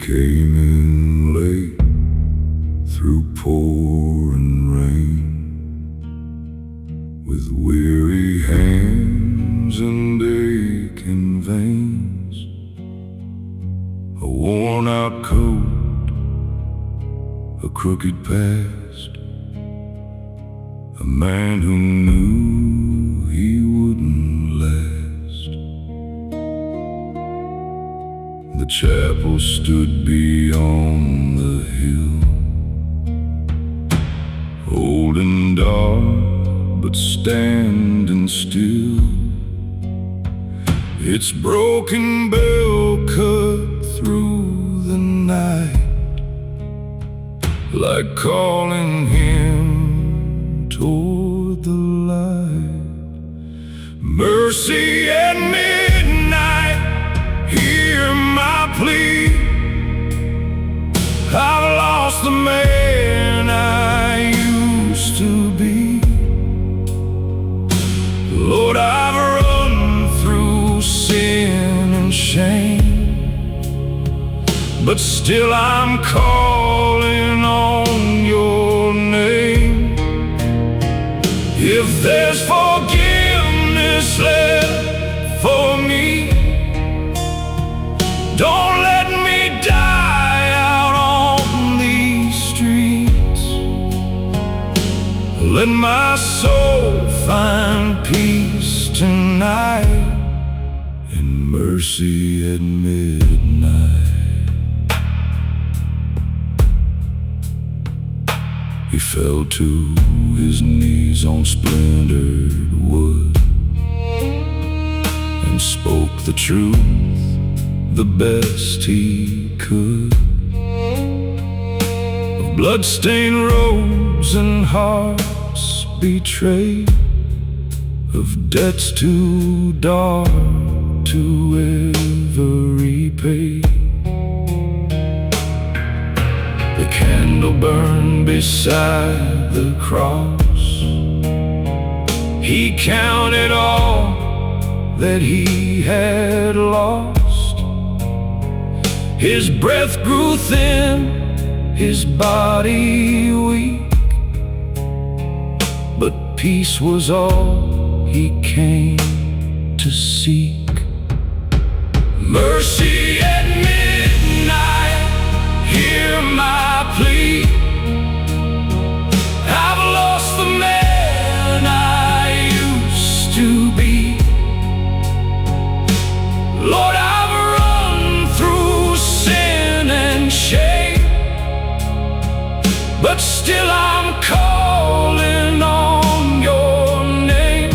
came in late through pouring rain, with weary hands and aching veins, a worn-out coat, a crooked past, a man who knew he wouldn't last. The chapel stood beyond the hill, old and dark, but standing still. Its broken bell cut through the night, like calling him toward the light. Mercy at midnight, hear my plea. I've lost the man I used to be. Lord, I've run through sin and shame, but still I'm calling on your name. If there's forgiveness left for me, don't let me die out on these streets. Let my soul find peace tonight, in mercy at midnight. He fell to his knees on splintered wood and spoke the truth the best he could, of bloodstained robes and hearts betrayed, of debts too dark to ever repay. The candle burned beside the cross. He counted all that he had lost. His breath grew thin, his body weak, but peace was all he came to seek. Mercy at midnight, hear my plea. I've lost the man I used to be. Lord, I've run through sin and shame, but still I'm calling on your name.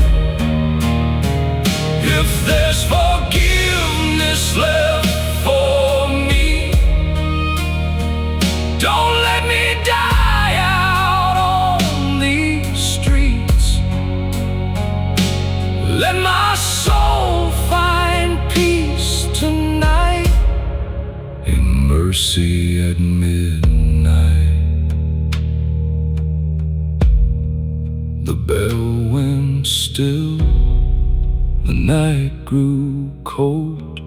If there's forgiveness left for me, don't let me die out on these streets. Let my soul find peace tonight, in mercy at midnight. The bell went still, the night grew cold.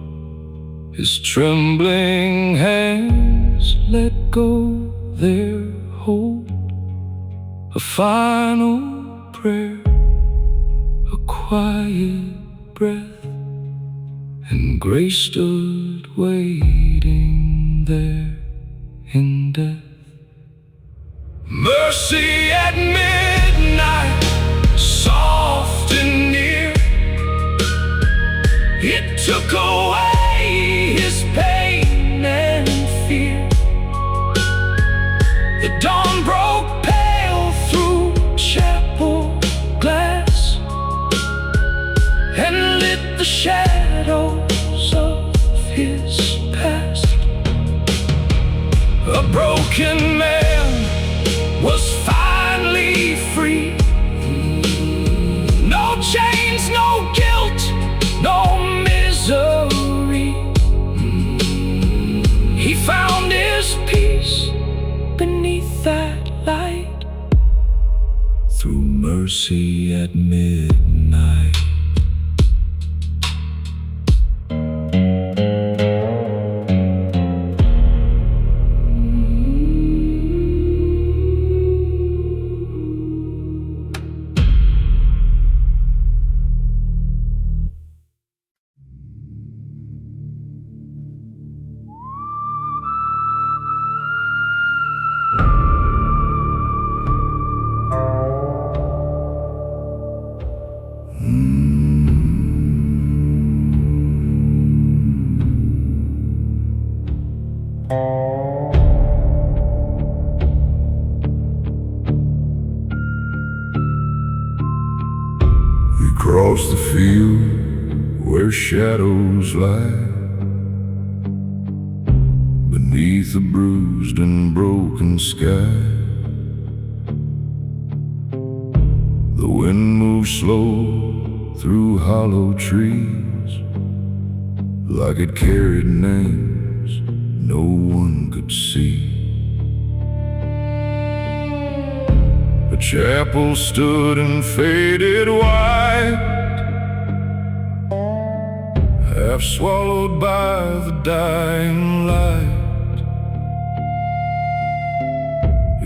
His trembling hands let go their hold. A final prayer, a quiet breath, and grace stood waiting there in death. Mercy at midnight, soft and near. It took away his pain and fear. The dawn broke pale through chapel glass and lit the shadows of his past. A broken man was finally free. No chains, no guilt, no misery. He found his peace beneath that light, through mercy at midnight. across the field where shadows lie, beneath a bruised and broken sky. The wind moves slow through hollow trees, like it carried names no one could see. A chapel stood and faded white, half swallowed by the dying light.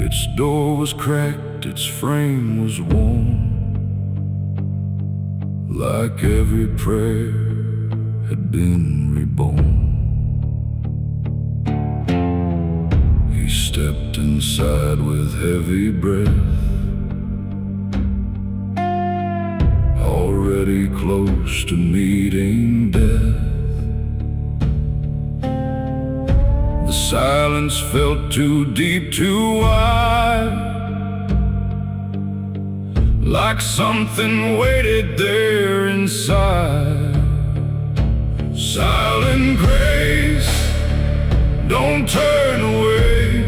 Its door was cracked, its frame was worn, like every prayer had been reborn. He stepped inside with heavy breath, already close to meeting death. The silence felt too deep, too wide, like something waited there inside. Silent grace, don't turn away.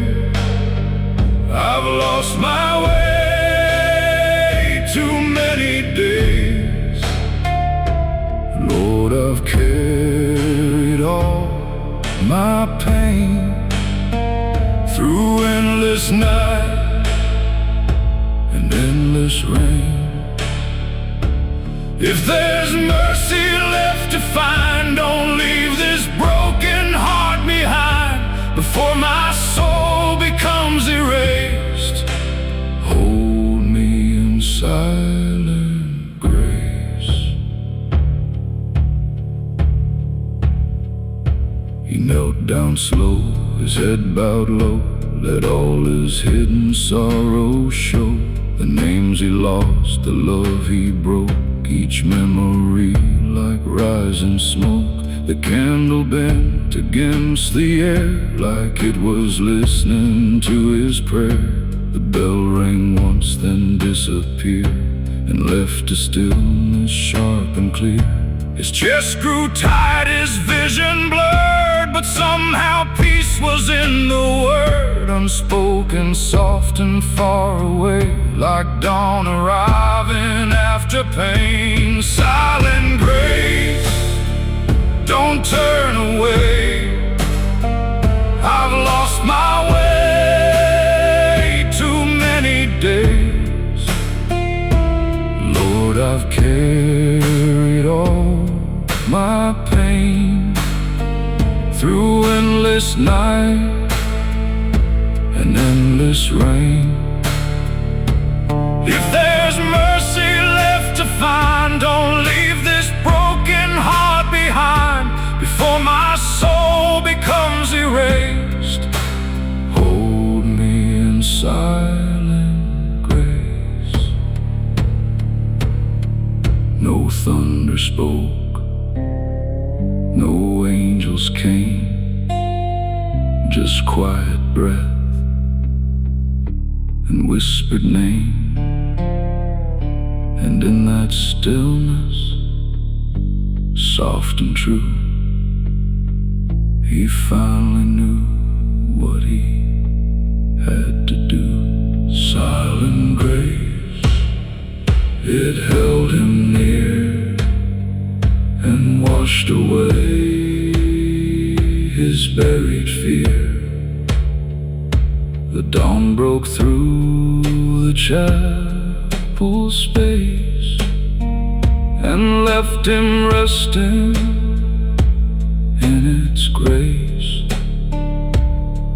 I've lost my way too many days. Lord, I've carried all my pain through endless night and endless rain. If there's mercy left to find, don't leave this broken heart behind before my soul becomes erased. Hold me in silent grace. He knelt down slow, his head bowed low, let all his hidden sorrow show. The names he lost, the love he broke, each memory like rising smoke. The candle bent against the air, like it was listening to his prayer. The bell rang once, then disappeared, and left a stillness sharp and clear. His chest grew tight, his vision blurred, but somehow peace was in the word. Unspoken, soft and far away, like dawn arriving after pain. Silent grace, don't turn away. I've lost my way too many days. Lord, I've carried all my pain through endless night and endless rain. If there's mercy left to find, don't leave this broken heart behind before my soul becomes erased. Hold me in silent grace. No thunder spoke, no angels came, just quiet breath and whispered name. And in that stillness, soft and true, he finally knew what he had to do. Silent grace, it held him near and washed away his buried fear. The dawn broke through the chapel space and left him resting in its grace.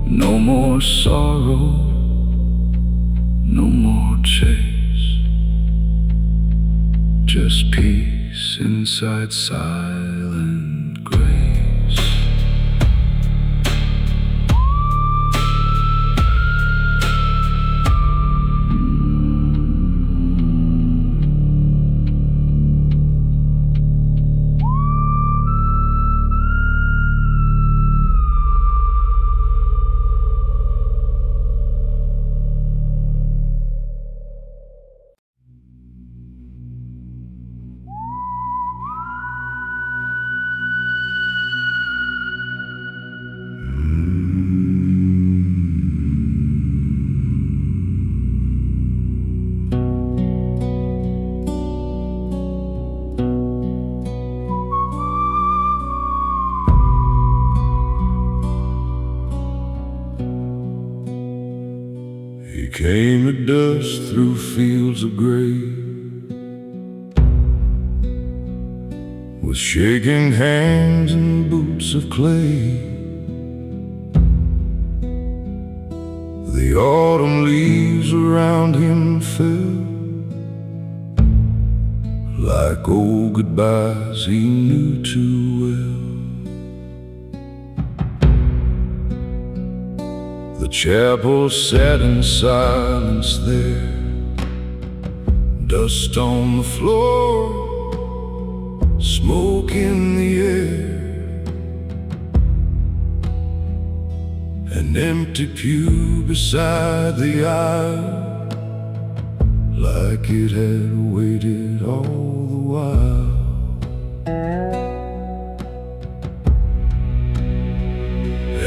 No more sorrow, no more chase, just peace inside silent grace. came at dusk through fields of gray, with shaking hands and boots of clay. The autumn leaves around him fell like old goodbyes he knew too well. The chapel sat in silence there, dust on the floor, smoke in the air. An empty pew beside the aisle, like it had waited all the while.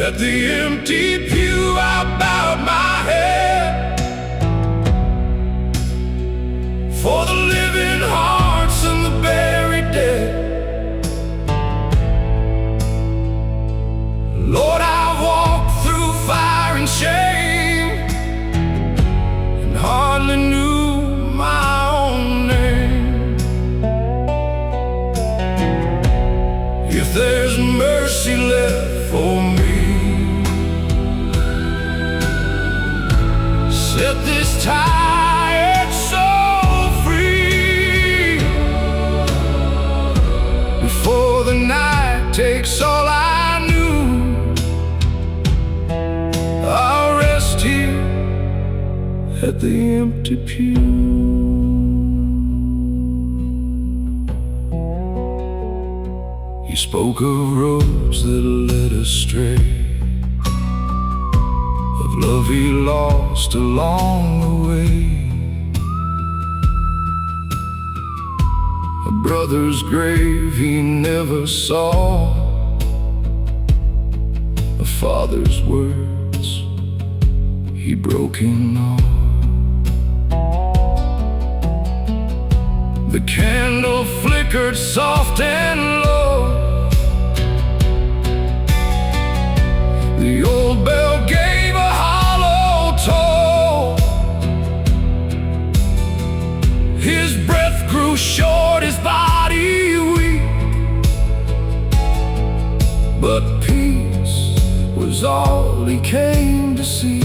At the empty pew I bowed my head, for the living hearts and the buried dead. Lord, I've walked through fire and shame, and hardly knew my own name. If there's mercy left for me, set this tired soul free, before the night takes all I knew. I'll rest here at the empty pew. He spoke of roads that led astray, of love he lost along the way, a brother's grave he never saw, a father's words he broke in awe. The candle flickered soft and low, the old bell gave a hollow toll. His breath grew short, his body weak, but peace was all he came to seek.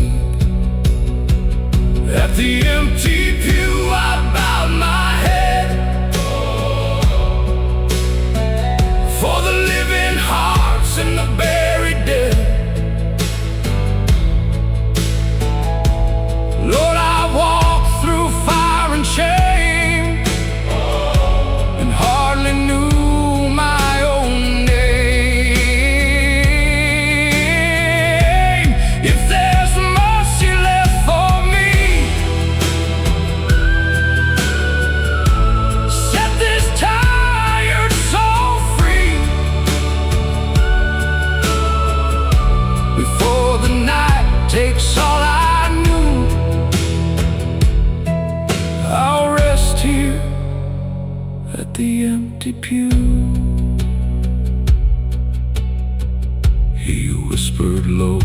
At the empty pew I bowed my head, for the living hearts and the buried dead. Lord, I walked through fire and shame, and hardly knew my own name. If there's mercy left for me, set this tired soul free, before the night takes all I knew. I'll rest here at the empty pew. He whispered low,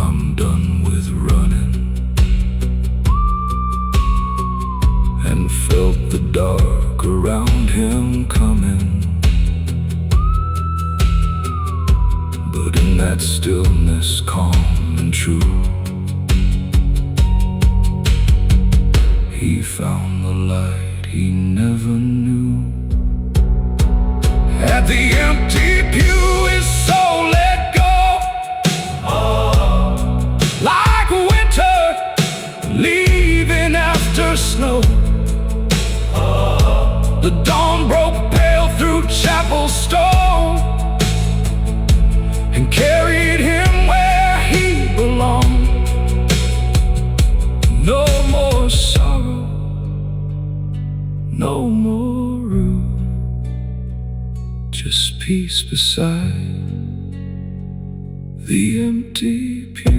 I'm done with running, and felt the dark around him coming. But in that stillness calm and true, he found the light he never knew. At the empty pew his soul let go, like winter leaving after snow. The dawn broke pale through chapel stone, and carried him where he belonged. No more sorrow, no more rue, just peace beside the empty pew.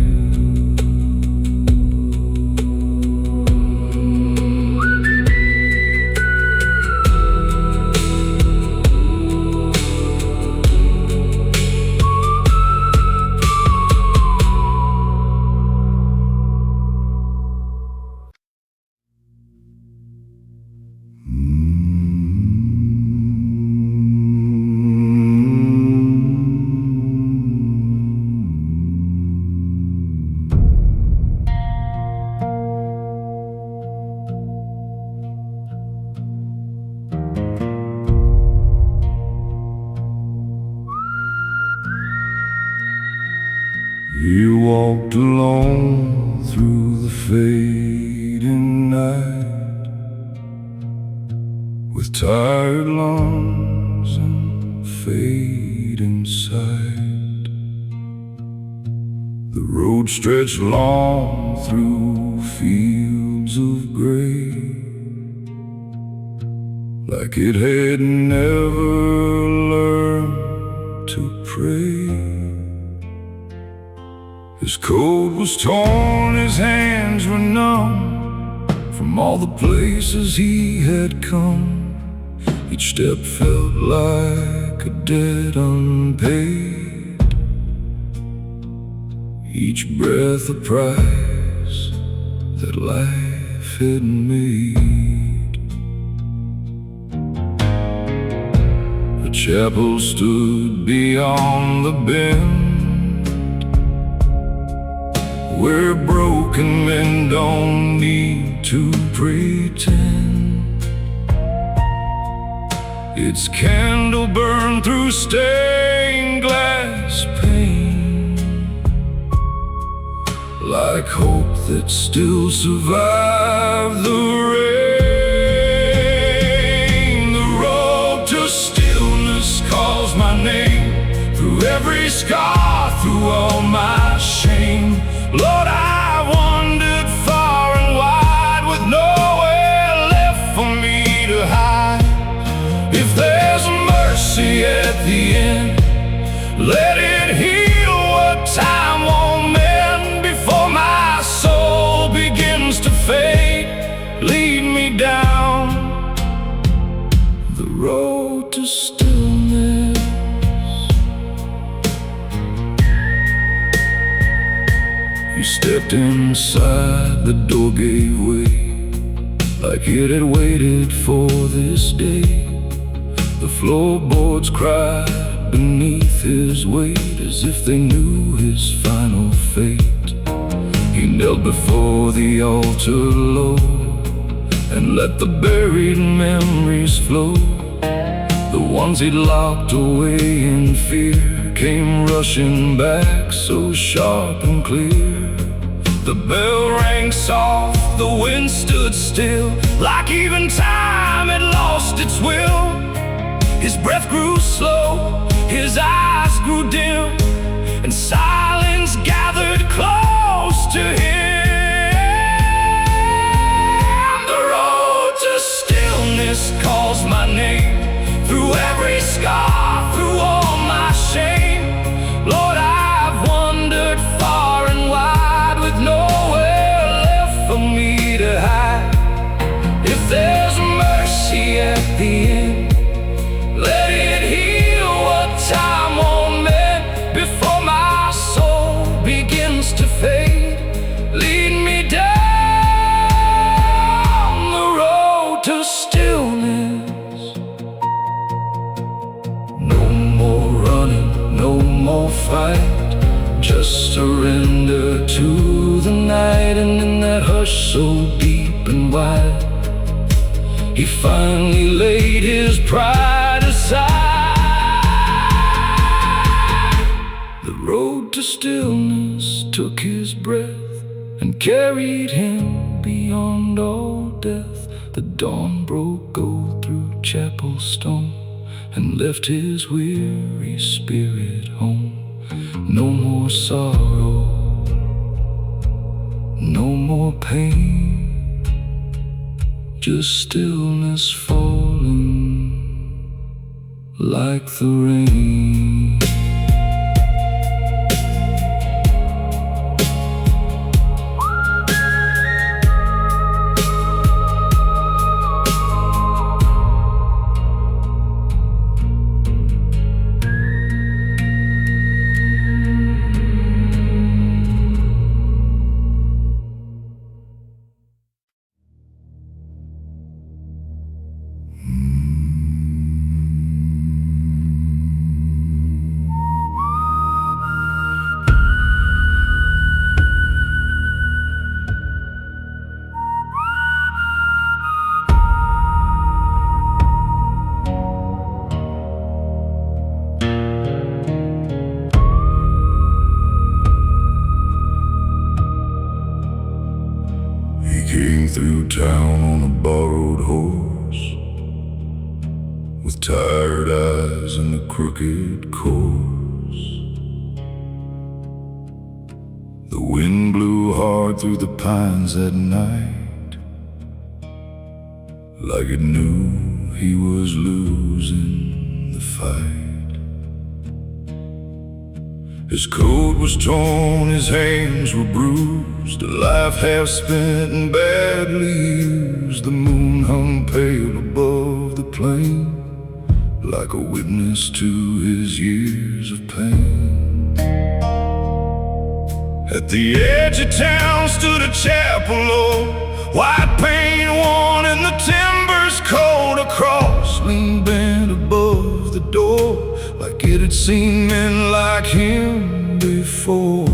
He walked alone through the fading night, with tired lungs and fading sight. The road stretched long through fields of gray, like it had never learned to pray. His coat was torn, his hands were numb from all the places he had come. Each step felt like a debt unpaid, each breath a price that life had made. The chapel stood beyond the bend, where broken men don't need to pretend. Its candle burned through stained glass pane, like hope that still survived the rain. The road to stillness calls my name, through every scar, through all my shame. Lord, I wandered far and wide, with nowhere left for me to hide. If there's mercy at the end, let it heal what time won't mend. Before my soul begins to fade, lead me down the road to stillness. He stepped inside, the door gave way, like it had waited for this day. The floorboards cried beneath his weight, as if they knew his final fate. He knelt before the altar low, and let the buried memories flow. The ones he'd locked away in fear came rushing back, so sharp and clear. The bell rang soft, the wind stood still, like even time had lost its will. His breath grew slow, his eyes grew dim, and silence gathered close to him. The road to stillness calls my name, through every scar, through all my shame. Lord, I've wandered far and wide, with nowhere left for me to hide. If there's mercy at the end, let it heal what time won't mend. Before my soul begins to fade, lead me down the road to stillness. No more running, no more fight, just surrender to the night. And in that hush so deep and wide, he finally laid his pride aside. The road to stillness took his breath and carried him beyond all death. The dawn broke gold through chapel stone, and left his weary spirit home. No more sorrow, no more pain, just stillness falling like the rain. through town on a borrowed horse, with tired eyes and a crooked course. The wind blew hard through the pines that night, like it knew he was losing the fight. His coat was torn, his hands were bruised, a life half spent and badly used. The moon hung pale above the plain, like a witness to his years of pain. At the edge of town stood a chapel old, white paint worn and the timbers cold. A cross leaned bent above the door, like it had seen men like him before.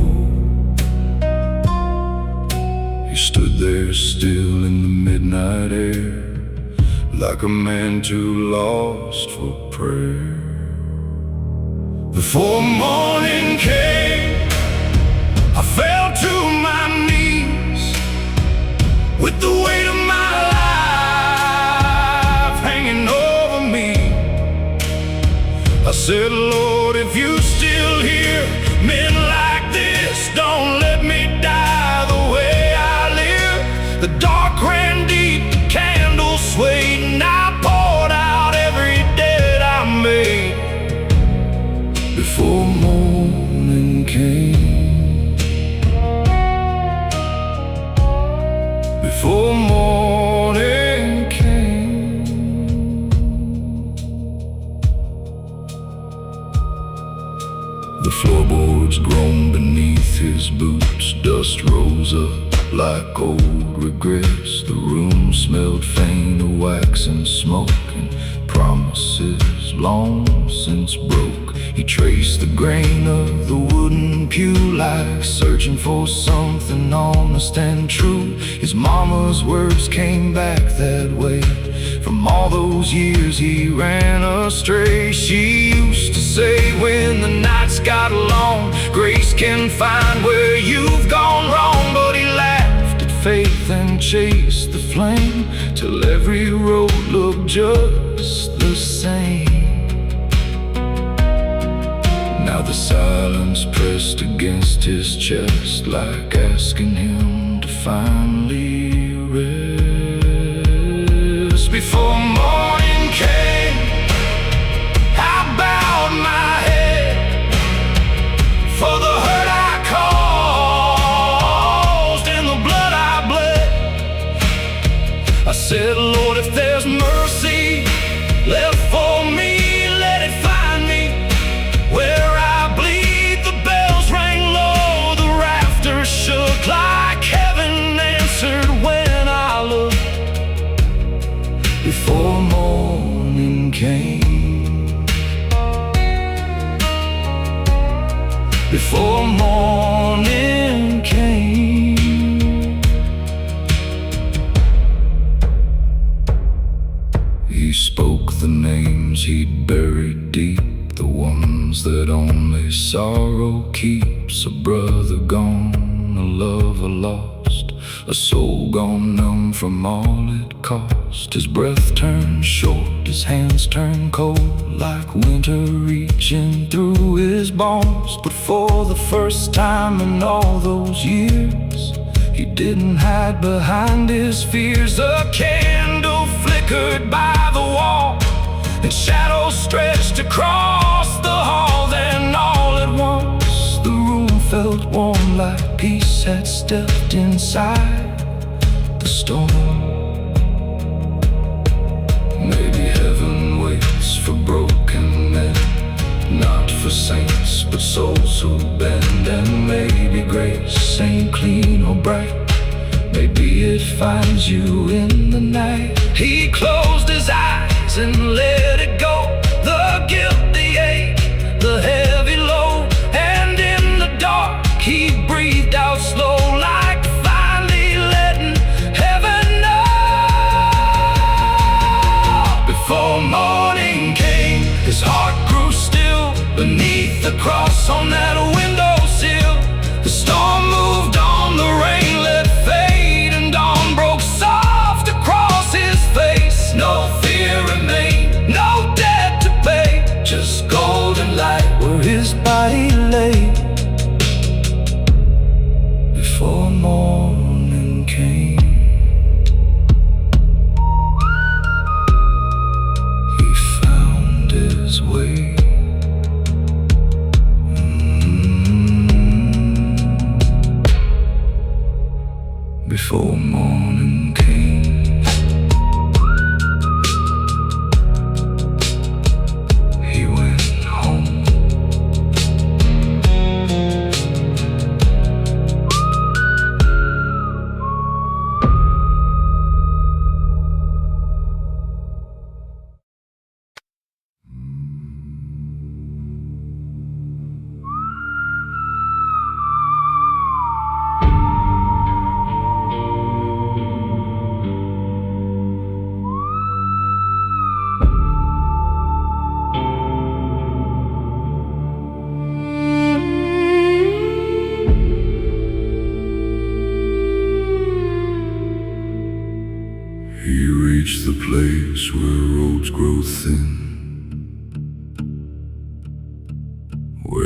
He stood there still in the midnight air, like a man too lost for prayer. Before morning came, I fell to my knees, with the weight of my life hanging over me. I said, Lord, if you still hear men like this, don't let me die the way I live. The dark ran deep, the candle swayed, and I poured out every debt I made. Before morning came, before morning came. The floorboards groaned beneath his boots, dust rose up like old regrets. The room smelled faint of wax and smoke, and promises long since broke. He traced the grain of the wooden pew, like searching for something honest and true. His mama's words came back that way. From all those years he ran astray. She used to say, when the nights got long, grace can find where you've gone wrong. But he laughed at faith and chased the flame, till every road looked just the same. Now the silence pressed against his chest, like asking him to finally rest. Before morning came, I bowed my head for the hurt I caused and the blood I bled. I said, Lord, if there's mercy left for me, let it find me where I bleed. The bells rang low, the rafters shook, like heaven answered when I looked. Before morning came, before morning came. He spoke the names he'd buried deep, the ones that only sorrow keeps. A brother gone, a lover lost, a soul gone numb from all it cost. His breath turned short, his hands turned cold, like winter reaching through his bones. But for the first time in all those years, he didn't hide behind his fears. A candle flickered by the wall, and shadows stretched across the hall. Then all at once the room felt warm, like peace had stepped inside the storm. Maybe heaven waits for broken men, not for saints but souls who bend. And maybe grace ain't clean or bright, maybe it finds you in the night. He closed his eyes and let it go, the guilt, the ache, the heavy load. And in the dark he breathed out slow, like finally letting heaven know. Before morning came, his heart grew still beneath the cross on that windowsill. The storm moved on, the rain let fade, and dawn broke soft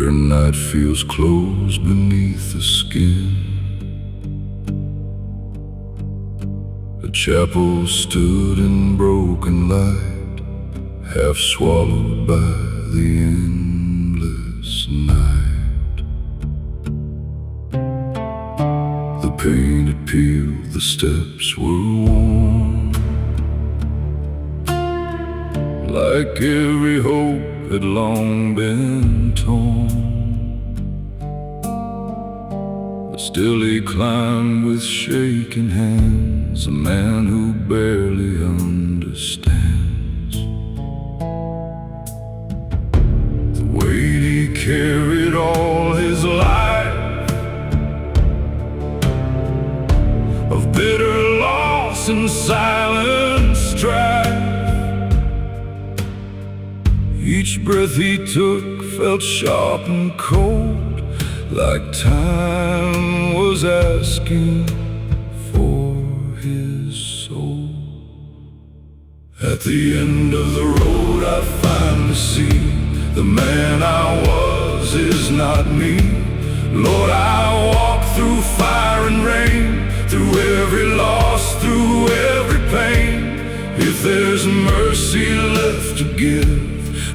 where night feels close beneath the skin. A chapel stood in broken light, half swallowed by the endless night. The paint had peeled, the steps were worn, like every hope had long been torn. But still he climbed with shaking hands, a man who barely understands the weight he carried all his life, of bitter loss and silent strife. Each breath he took felt sharp and cold, like time was asking for his soul. At the end of the road I finally see the man I was is not me. Lord, I walk through fire and rain, through every loss, through every pain. If there's mercy left to give,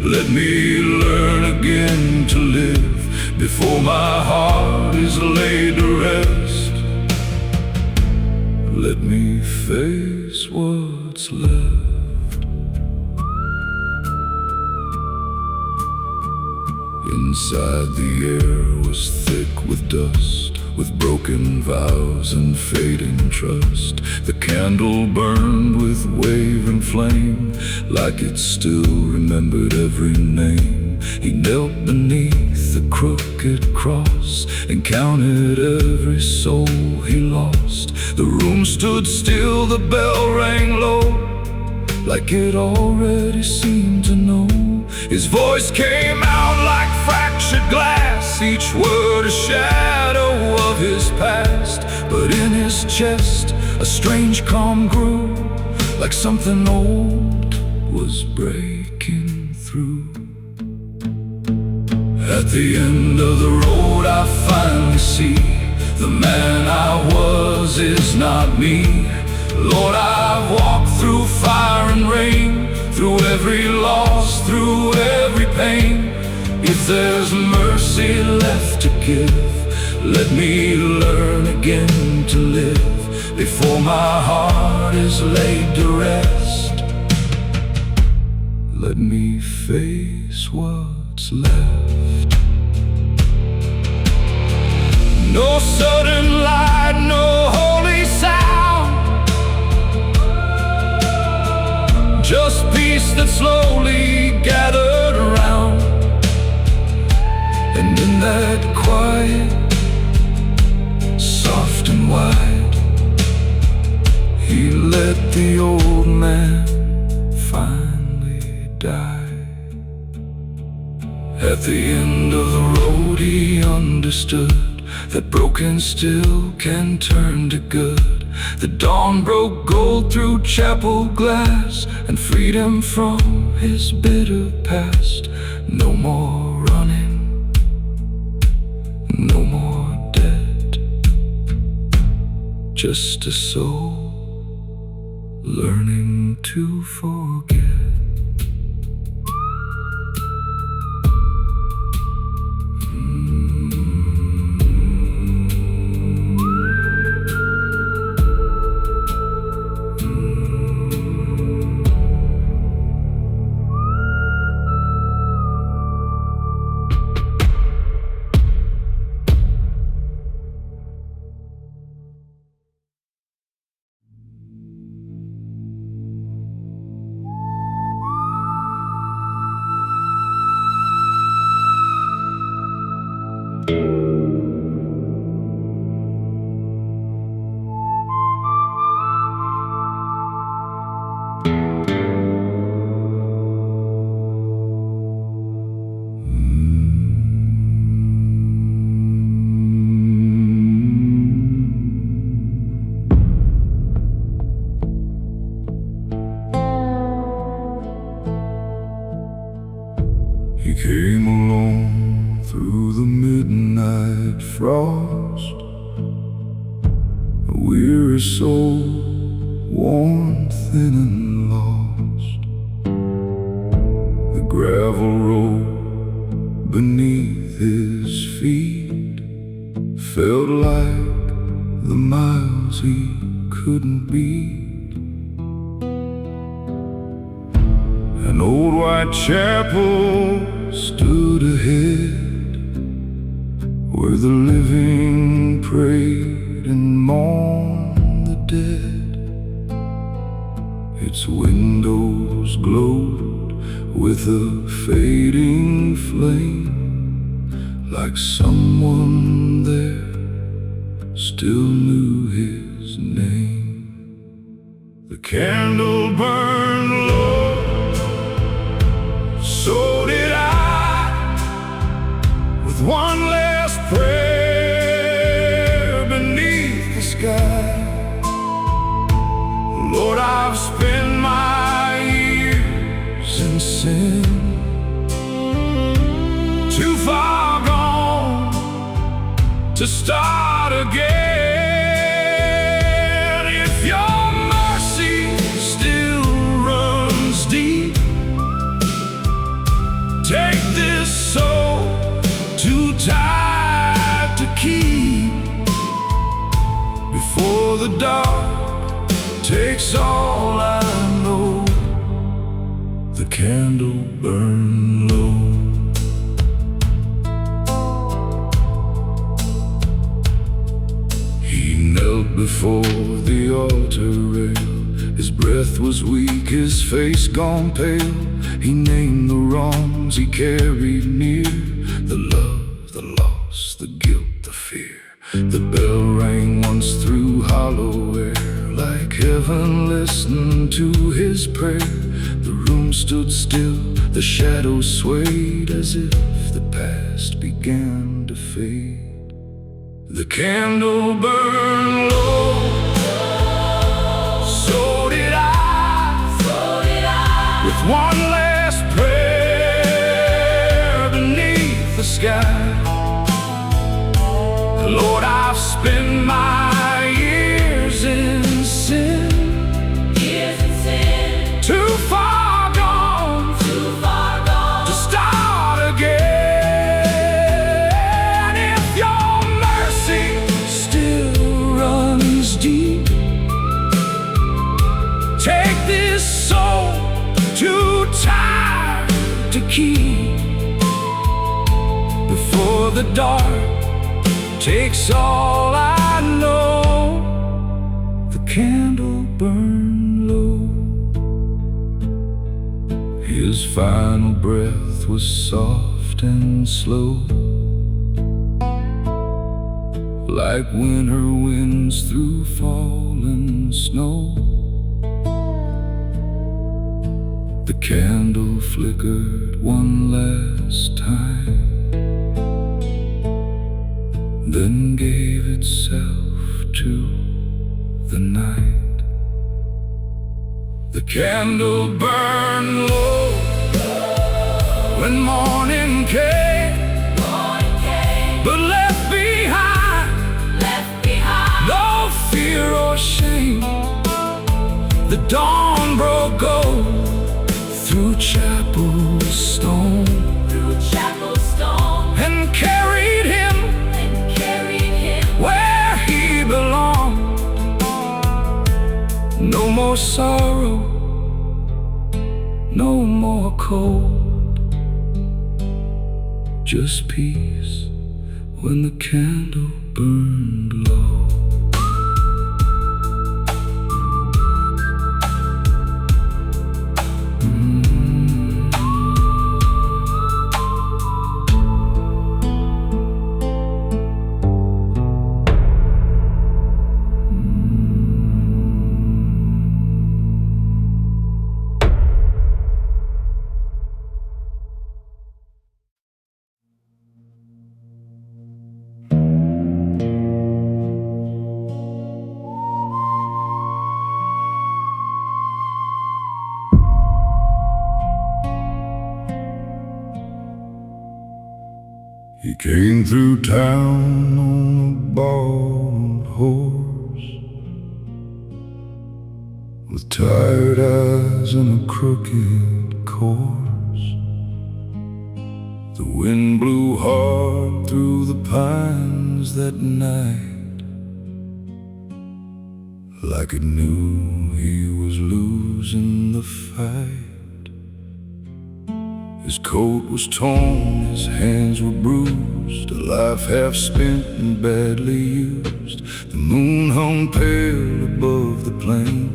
let me learn again to live before my heart is laid to rest. Let me face what's left. Inside the air was thick with dust, with broken vows and fading trust. The candle burned with wavering flame, like it still remembered every name. He knelt beneath the crooked cross and counted every soul he lost. The room stood still, the bell rang low, like it already seemed to know. His voice came out like fractured glass, each word a shadow of his past. But in his chest a strange calm grew, like something old was breaking through. At the end of the road I finally see the man I was is not me. Lord, I've walked through fire and rain, through every loss, through every pain. If there's mercy left to give, let me learn again to live before my heart is laid to rest. Let me face what's left. No sudden light, no holy sound, just peace that slowly gathered around. And in that quiet, soft and wide, he let the old man finally die. At the end of the road he understood that broken still can turn to good. The dawn broke gold through chapel glass and freed him from his bitter past. No more running, no more dead, just a soul learning to forget. He came along through through the midnight frost, a weary soul, worn thin and lost. The gravel road beneath his feet felt like the miles he couldn't beat. An old white chapel stood ahead, where the living prayed and mourned the dead. Its windows glowed with a fading flame, like someone there still knew his name. The candle burned low, so did I, with one last prayer beneath the sky. Lord, I've spent my years in sin, too far gone to start again. If your mercy still runs deep, take this soul too tired to keep, before the dark takes all I know. The candle burned low. He knelt before the altar rail. His breath was weak, his face gone pale. He named the wrongs he carried near, the love, the loss, the guilt, the fear. The bell rang once through hollow air, like heaven listened to his prayer. The room stood still, the shadows swayed, as if the past began to fade. The candle burned low, so did I, with one last prayer beneath the sky. Lord, I've spent my years in sin, too far gone to start again. If your mercy still runs deep, take this soul too tired to keep, before the dark takes all I know. The candle burned low. His final breath was soft and slow, like winter winds through fallen snow. The candle flickered one last time, then gave itself to the night. The candle burned low when morning came, but left behind no fear or shame. The dawn broke gold through chapel stone, and carried him where he belonged. No more sorrow, no more cold, just peace when the candle burned low. came through town on a borrowed horse, with tired eyes and a crooked course. The wind blew hard through the pines that night, like it knew he was losing the fight. His coat was torn, his hands were bruised, a life half spent and badly used. The moon hung pale above the plain,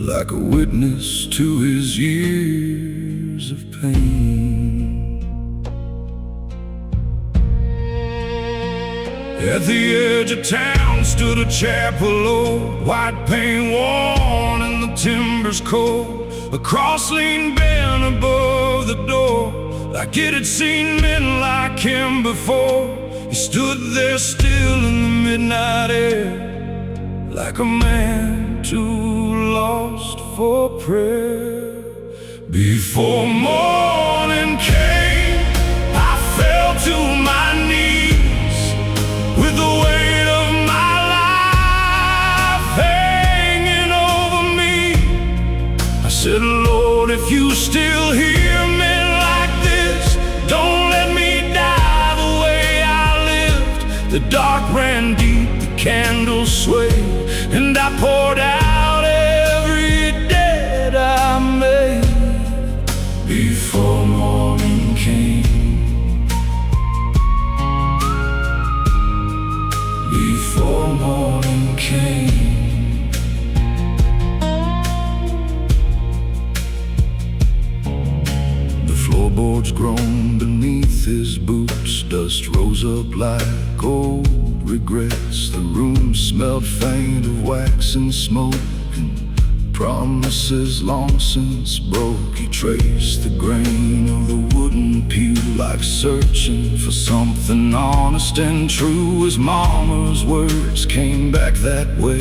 like a witness to his years of pain. At the edge of town stood a chapel old, white paint worn and the timbers cold. A cross leaned bent above the door, like it had seen men like him before. He stood there still in the midnight air, like a man too lost for prayer. Before morning came, I fell to my knees, with the weight of my life hanging over me. I said, Lord, if you still hear me like this, don't let me die the way I lived. The dark ran deep, the candles swayed, and I poured out every debt I made. Before morning came, before morning came. Floorboards groaned beneath his boots, dust rose up like old regrets. The room smelled faint of wax and smoke, and promises long since broke. He traced the grain of the wooden pew, like searching for something honest and true. His mama's words came back that way.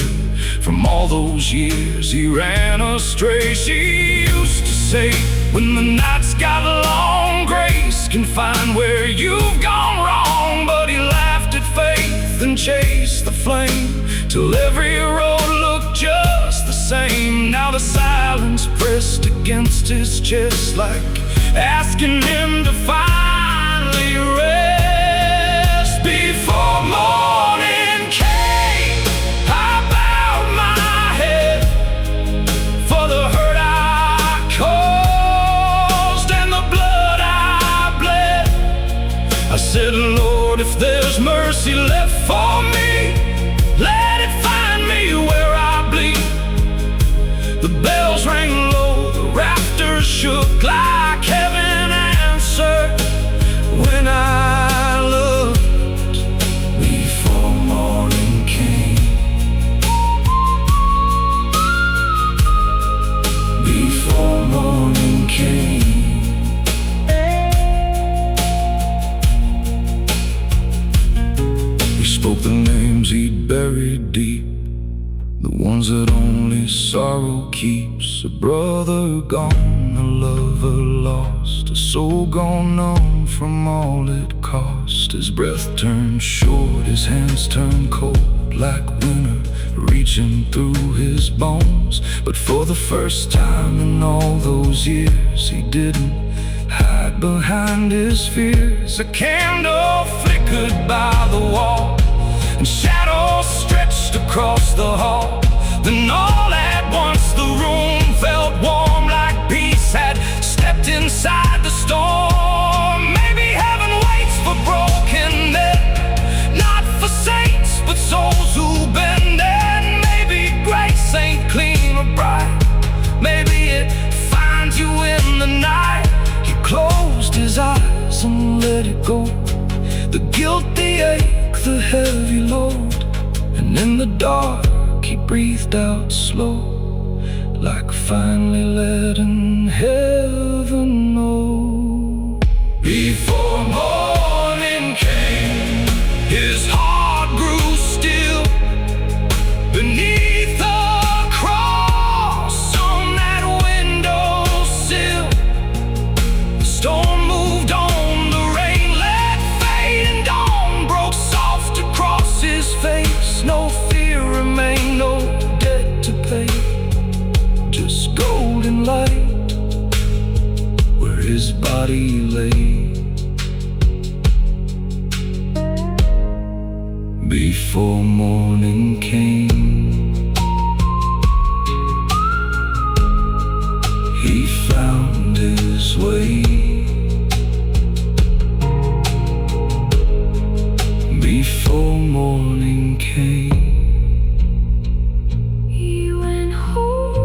From all those years he ran astray. She used to say, when the night's got long, grace can find where you've gone wrong. But he laughed at faith and chased the flame, till every road looked just the same. Now the silence pressed against his chest, like asking him to finally rest. Before morning came, I bowed my head for the hurt I caused and the blood I bled. I said, Lord, if there's mercy left for me, let it find me where I bleed. The bells rang low, the rafters shook, like heaven answered when I looked. Before morning came, before morning came. He spoke the names he'd buried deep, the ones that only sorrow keeps. A brother gone, a lover lost, a soul gone numb from all it cost. His breath turned short, his hands turned cold, like winter reaching through his bones. But for the first time in all those years, he didn't hide behind his fears. A candle flickered by the wall, and shadows stretched across the hall. Then all at once the room felt warm, like peace had stepped inside the storm. Maybe heaven waits for broken men, not for saints, but souls who bend. And maybe grace ain't clean or bright, maybe it finds you in the night. He closed his eyes and let it go, the guilt, the ache, the heavy load. And in the dark he breathed out slow, like finally letting heaven know. Before morning came, his heart grew still beneath the cross on that windowsill. The storm moved on, the rain let fade Before morning came, he found his way. Before morning came, he went home.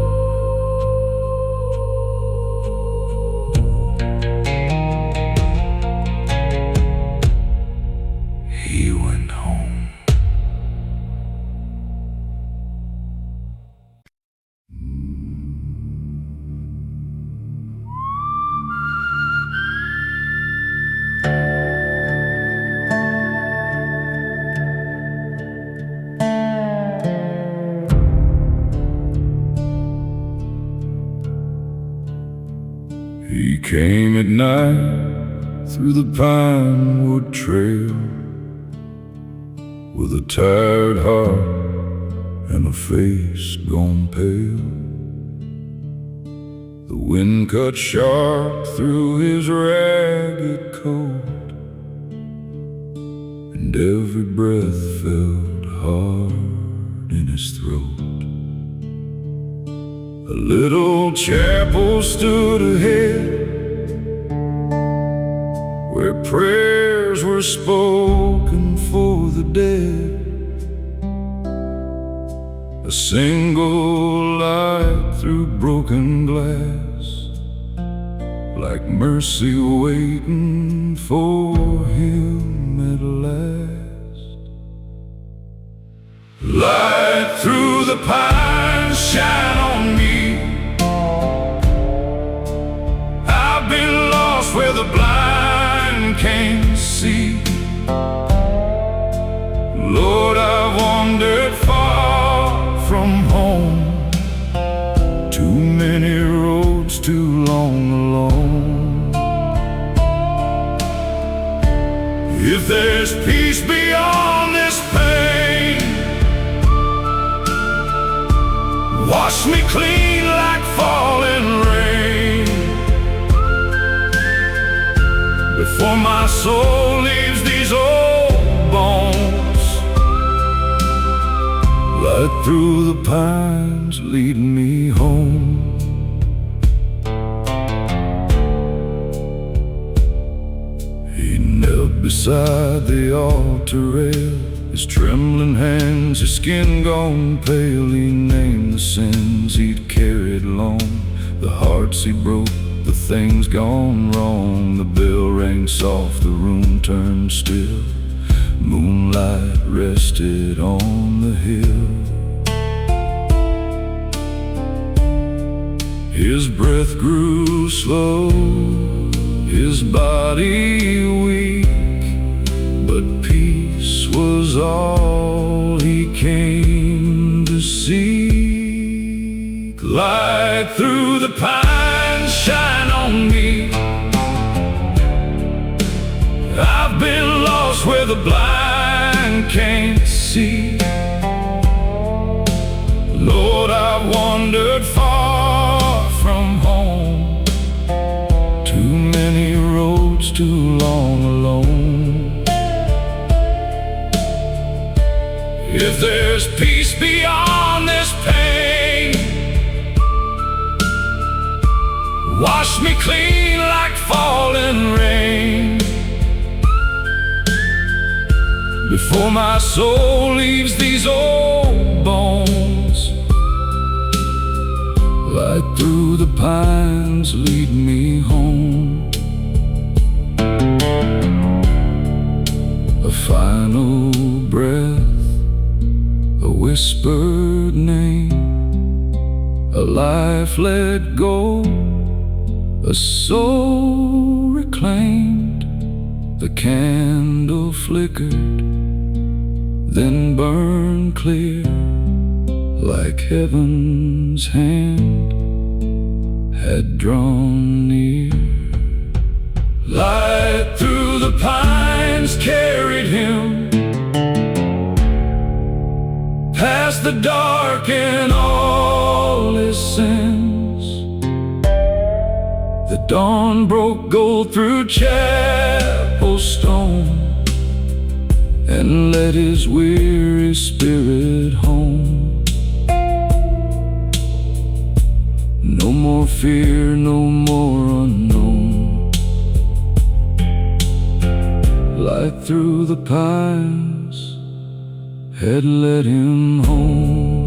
He went home. He came at night through the pinewood trail, with a tired heart and a face gone pale. The wind cut sharp through his ragged coat, and every breath felt hard in his throat. A little chapel stood ahead, where prayers were spoken for the dead. A single light through broken glass, like mercy waiting for him at last. Light through the pines, shine on me. I've been lost where the blind can't see. Lord, I've wandered far from home, too many roads, too long alone. If there's peace beyond this pain, wash me clean like falling rain, before my soul leaves these old bones. Light through the pines, lead me home. He knelt beside the altar rail, his trembling hands, his skin gone pale. He named the sins he'd carried long, the hearts he broke, the things gone wrong. The bell rang soft, the room turned still. Moonlight rested on the hill. His breath grew slow, his body weak, but peace was all he came to seek. Light through the pines, shine on me. I've been lost where the blind can't see. Lord, I've wandered far from home, too many roads, too long alone. If there's peace beyond this pain, wash me clean like falling rain, before my soul leaves these old bones. Light through the pines, lead me home. A final breath, a whispered name, a life let go, a soul reclaimed. The candle flickered, then burned clear, like heaven's hand had drawn near. Light through the pines carried him past the dark and all his sins. The dawn broke gold through chapel stone, and led his weary spirit home. No more fear, no more unknown. Light through the pines had led him home.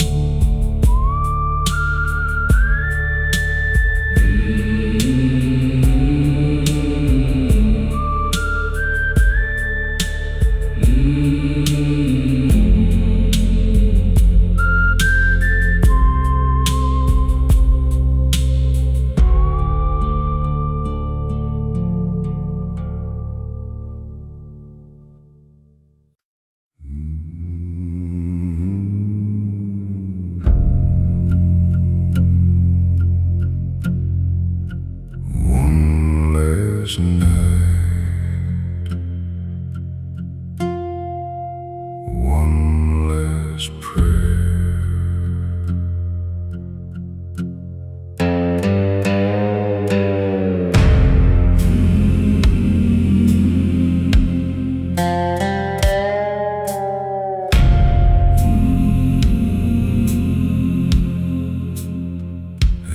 Night, one last prayer.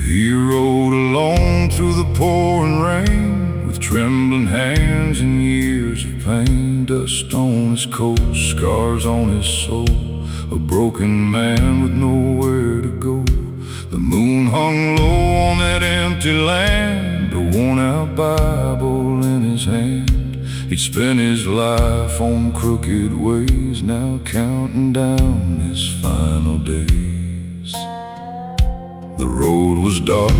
He rode along through the pouring rain, with trembling hands and years of pain. Dust on his coat, scars on his soul, a broken man with nowhere to go. The moon hung low on that empty land, a worn-out Bible in his hand. He'd spent his life on crooked ways, now counting down his final days. The road was dark,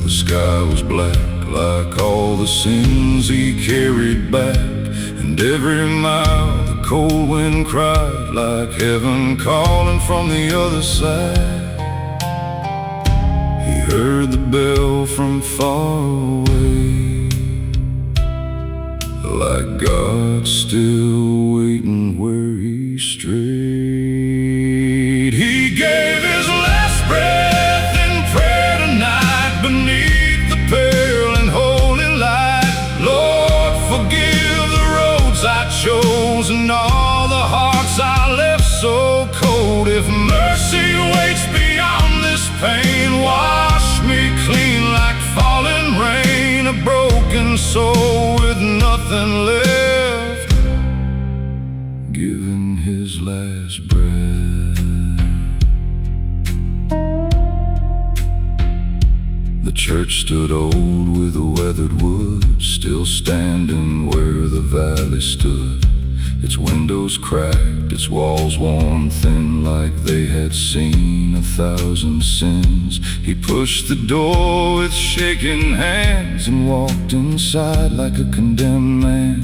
the sky was black, like all the sins he carried back. And every mile the cold wind cried, like heaven calling from the other side. He heard the bell from far away, like God still waiting where he strayed. He gave his last breath in prayer tonight, beneath the pale and holy light. Lord, forgive the roads I chose and all the hearts I left so cold. If mercy waits beyond this pain, wash me clean like falling rain. A broken soul with nothing left, giving his last breath. The church stood old with a weathered wood, still standing where the valley stood. Its windows cracked, its walls worn thin, like they had seen 1,000 sins. He pushed the door with shaking hands and walked inside like a condemned man.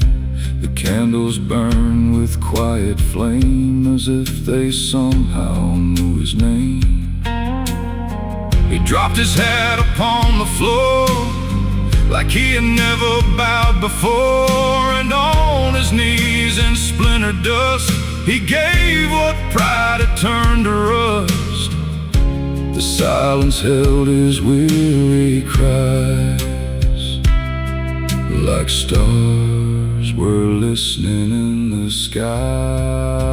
The candles burned with quiet flame, as if they somehow knew his name. He dropped his head upon the floor like he had never bowed before, and on his knees in splintered dust he gave what pride had turned to rust. The silence held his weary cries, like stars were listening in the sky.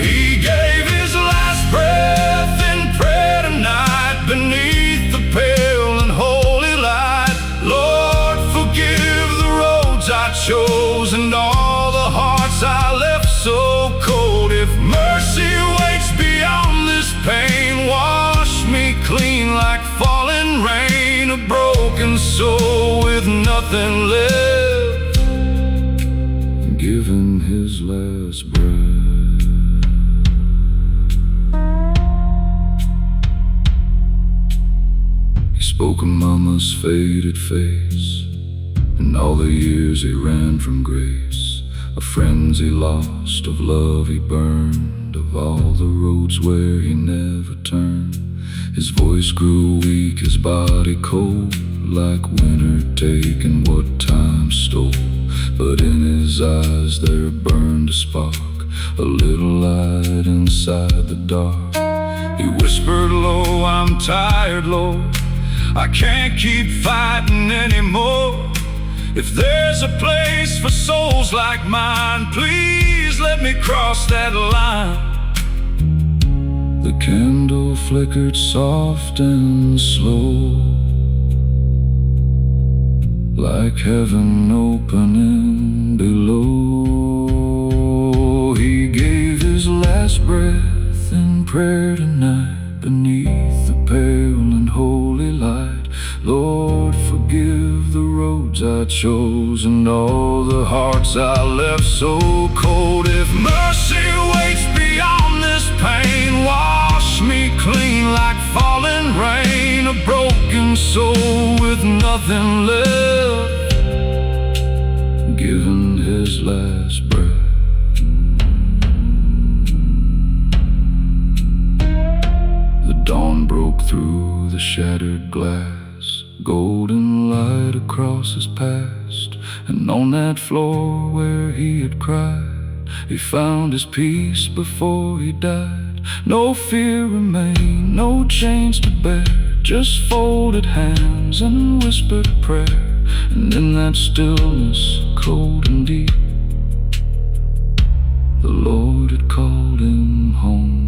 He gave his last breath in prayer tonight, beneath the pale and holy light. Lord, forgive the roads I chose and all the hearts I left so cold. If mercy waits beyond this pain, wash me clean like falling rain. A broken soul with nothing left, giving his last breath. He spoke of mama's faded face and all the years he ran from grace, of friends he lost, of love he burned, of all the roads where he never turned. His voice grew weak, his body cold, like winter taking what time stole. But in his eyes there burned a spark, a little light inside the dark. He whispered low, I'm tired, Lord, I can't keep fighting anymore. If there's a place for souls like mine, please please let me cross that line. The candle flickered soft and slow, like heaven opening below. He gave his last breath in prayer tonight, beneath the pale and holy light. Lord, forgive the roads I chose and all the hearts I left so cold. If mercy waits beyond this pain, wash me clean like falling rain. A broken soul with nothing left, given his last breath. The dawn broke through the shattered glass, golden light across his past. And on that floor where he had cried, he found his peace before he died. No fear remained, no chains to bear, just folded hands and whispered prayer. And in that stillness, cold and deep, the Lord had called him home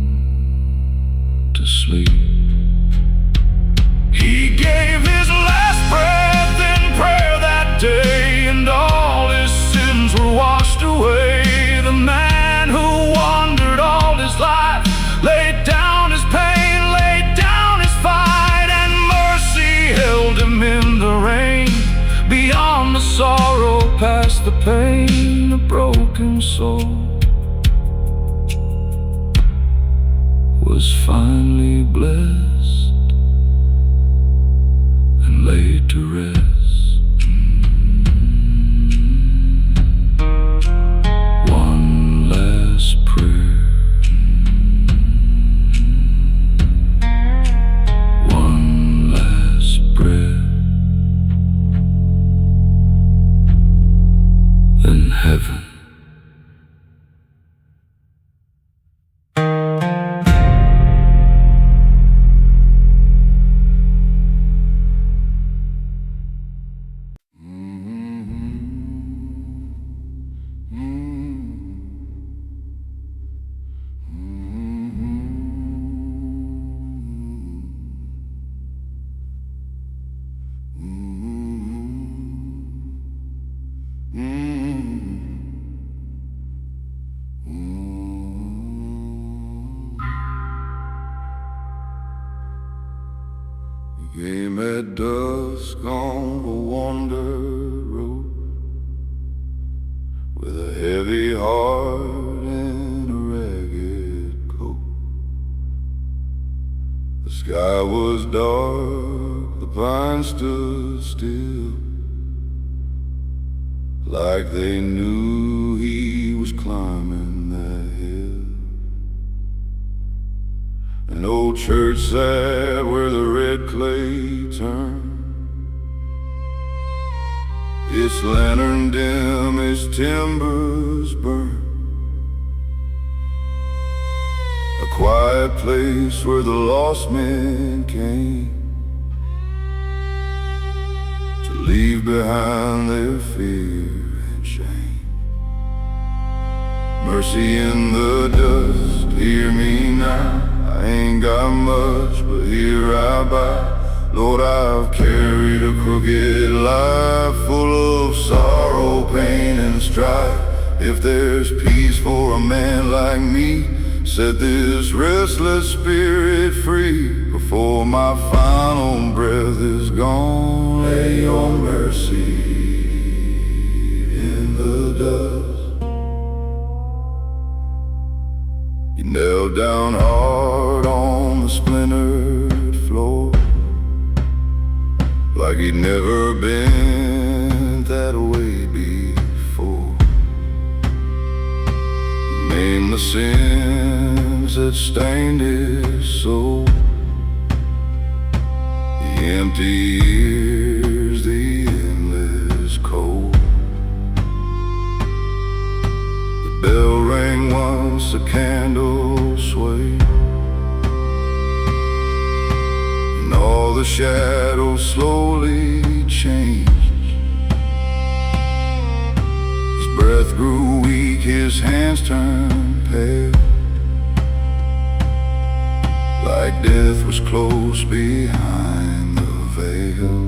to sleep. He gave his last breath in prayer that day, and all his sins were washed away. The man who wandered all his life laid down his pain, laid down his fight, and mercy held him in the rain. Beyond the sorrow, past the pain, a broken soul was finally blessed and laid to rest. One last prayer, one last breath, then heaven. Came at dusk on a wander road, with a heavy heart and a ragged coat. The sky was dark, the pines stood still, like they knew he was climbing that hill. An old church sat where the red clay turned, its lantern dim, its timbers burned. A quiet place where the lost men came to leave behind their fear and shame. Mercy in the dust, hear me now. I ain't got much, but here I bow. Lord, I've carried a crooked life, full of sorrow, pain, and strife. If there's peace for a man like me, set this restless spirit free. Before my final breath is gone, lay your mercy in the dust. You knelt down hard on the splintered floor, like he'd never been that way before. Name the sins that stained his soul, the empty years, the endless cold. The bell rang once, the candle swayed, and all the shadows slowly changed. His breath grew weak, his hands turned pale, like death was close behind the veil.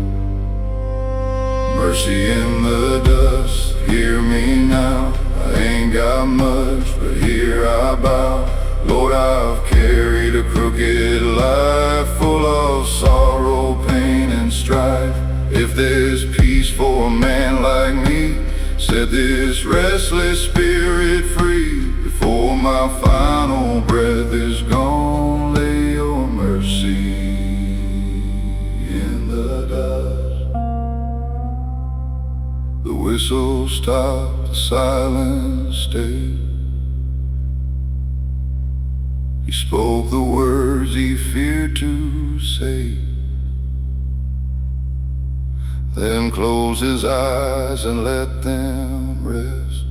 Mercy in the dust, hear me now. I ain't got much, but here I bow. Lord, I've carried a crooked life, full of sorrow, pain, and strife. If there's peace for a man like me, set this restless spirit free. Before my final breath is gone, lay your mercy in the dust. The whistle stopped, the silence stayed. He spoke the words he feared to say, then closed his eyes and let them rest,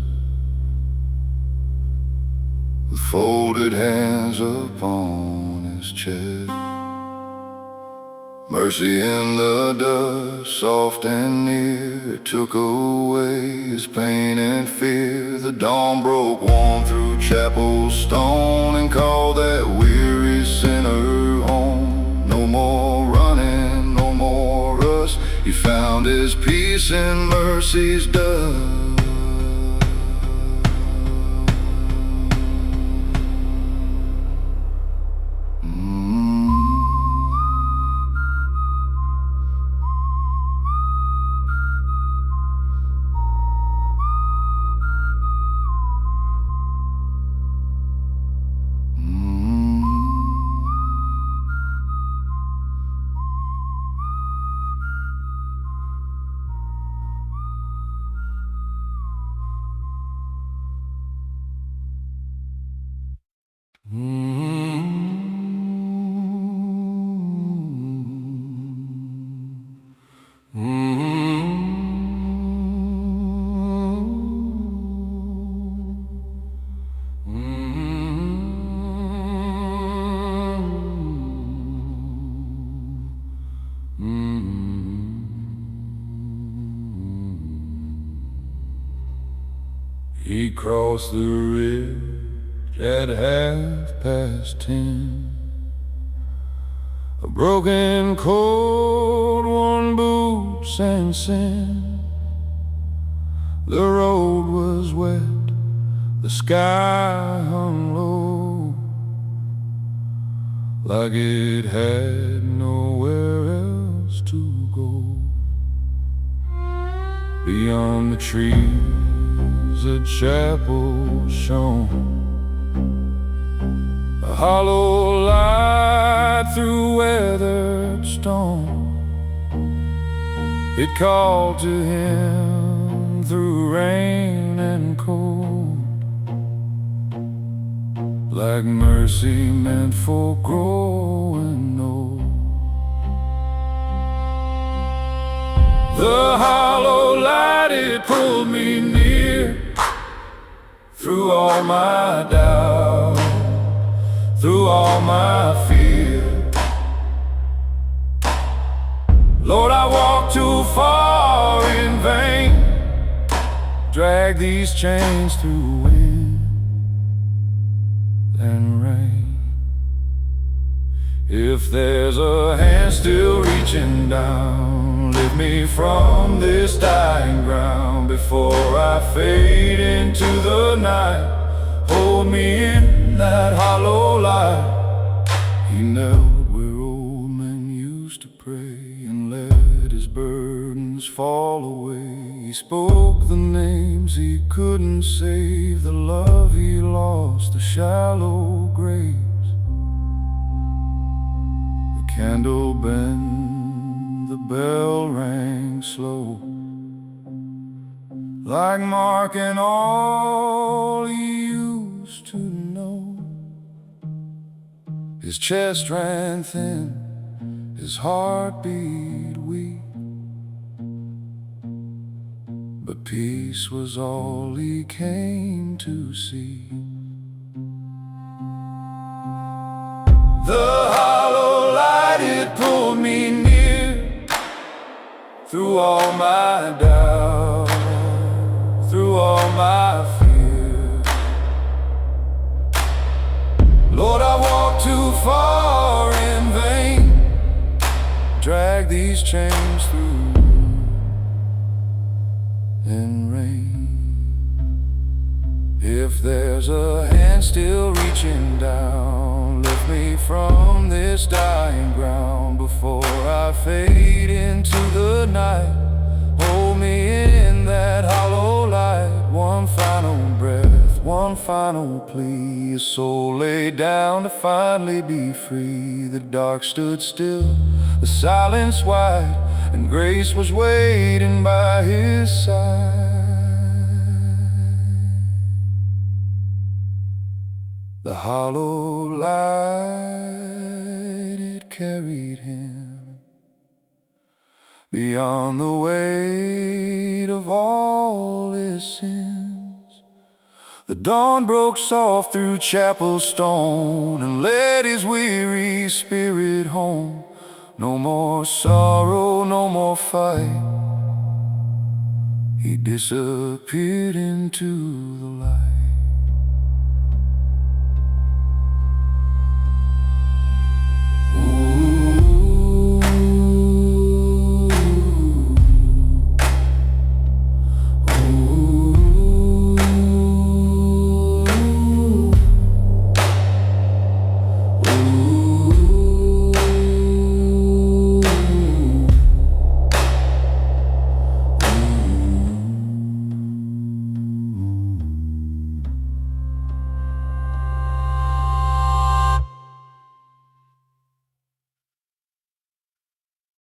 with folded hands upon his chest. Mercy in the dust, soft and near, it took away his pain and fear. The dawn broke warm through chapel stone and called that weary sinner home. No more running, no more rust, he found his peace in mercy's dust. He crossed the ridge at 10:30. A broken coat, worn boots and sin. The road was wet, the sky hung low, like it had nowhere else to go. Beyond the trees a chapel shone, a hollow light through weathered stone. It called to him through rain and cold, like mercy meant for growing old. The hollow light, it pulled me near, through all my doubt, through all my fear. Lord, I walked too far in vain, drag these chains through wind and rain. If there's a hand still reaching down, lift me from this dying ground. Before I fade into the night, hold me in that hollow light. He knelt where old men used to pray and let his burdens fall away. He spoke the names he couldn't save, the love he lost, the shallow graves. The candle bent, the bell rang slow, like marking all he used to know. His chest ran thin, his heart beat weak, but peace was all he came to see. The hollow light, it pulled me near, through all my doubt, through all my fear. too far in vain. Drag these chains through in rain. If there's a hand still reaching down, lift me from this dying ground before I fade into the night. Hold me in that hollow light. One final breath, one final plea. A soul laid down to finally be free. The dark stood still, the silence wide, and grace was waiting by his side. The hollow light, it carried him beyond the weight of all his sins. The dawn broke soft through chapel stone and led his weary spirit home. No more sorrow, no more fight. He disappeared into the light.